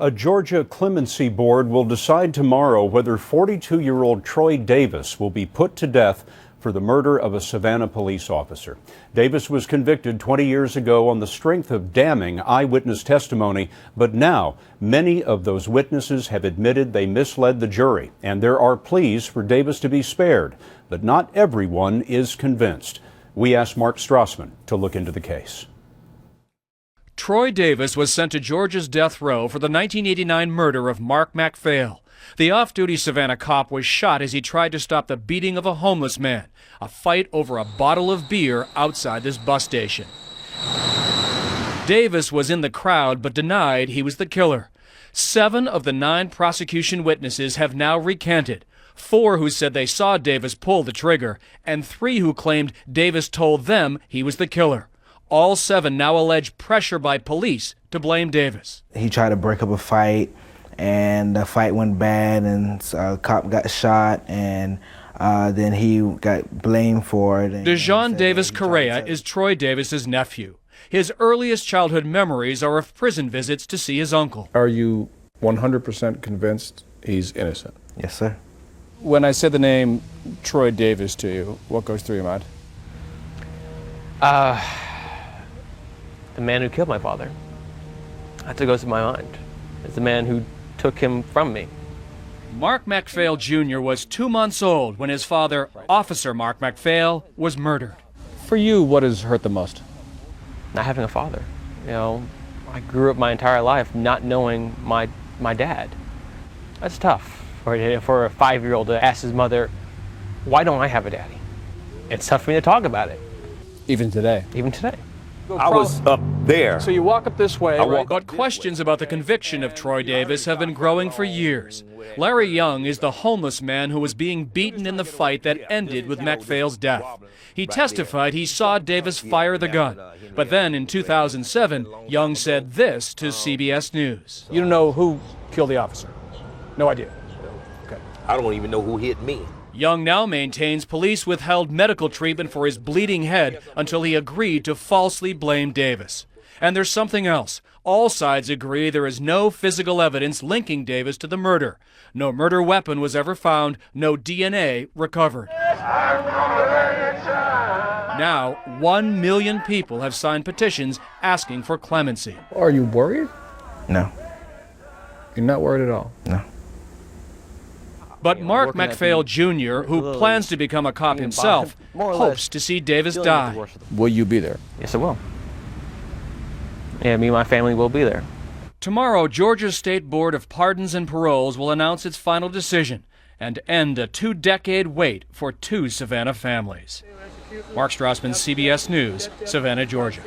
A Georgia clemency board will decide tomorrow whether 42-year-old Troy Davis will be put to death for the murder of a Savannah police officer. Davis was convicted 20 years ago on the strength of damning eyewitness testimony, but now many of those witnesses have admitted they misled the jury, and there are pleas for Davis to be spared, but not everyone is convinced. We asked Mark Strassmann to look into the case. Troy Davis was sent to Georgia's death row for the 1989 murder of Mark MacPhail. The off-duty Savannah cop was shot as he tried to stop the beating of a homeless man, a fight over a bottle of beer outside this bus station. Davis was in the crowd but denied he was the killer. 7 of the 9 prosecution witnesses have now recanted. 4 who said they saw Davis pull the trigger, and 3 who claimed Davis told them he was the killer. All 7 now allege pressure by police to blame Davis. He tried to break up a fight, and the fight went bad, and a cop got shot, and then he got blamed for it. Dejon Davis Correa is Troy Davis's nephew. His earliest childhood memories are of prison visits to see his uncle. Are you 100% convinced he's innocent? Yes, sir. When I say the name Troy Davis to you, what goes through your mind? The man who killed my father. That's what goes through my mind. It's the man who took him from me. Mark MacPhail Jr. was 2 months old when his father, Officer Mark MacPhail, was murdered. For you, what has hurt the most? Not having a father. You know, I grew up my entire life not knowing my dad. That's tough for a 5-year-old to ask his mother, why don't I have a daddy? It's tough for me to talk about it. Even today? Even today. I was up there. So you walk up this way, right? But questions about the conviction of Troy Davis have been growing for years. Larry Young is the homeless man who was being beaten in the fight that ended with MacPhail's death. He testified he saw Davis fire the gun. But then in 2007, Young said this to CBS News. You don't know who killed the officer? No idea. Okay. I don't even know who hit me. Young now maintains police withheld medical treatment for his bleeding head until he agreed to falsely blame Davis. And there's something else. All sides agree there is no physical evidence linking Davis to the murder. No murder weapon was ever found, no DNA recovered. Now, 1 million people have signed petitions asking for clemency. Are you worried? No. You're not worried at all? No. But Mark MacPhail Jr., who plans to become a cop himself, hopes to see Davis die. Will you be there? Yes, I will. Yeah, me and my family will be there. Tomorrow, Georgia's State Board of Pardons and Paroles will announce its final decision and end a 2-decade wait for 2 Savannah families. Mark Strassmann, CBS News, Savannah, Georgia.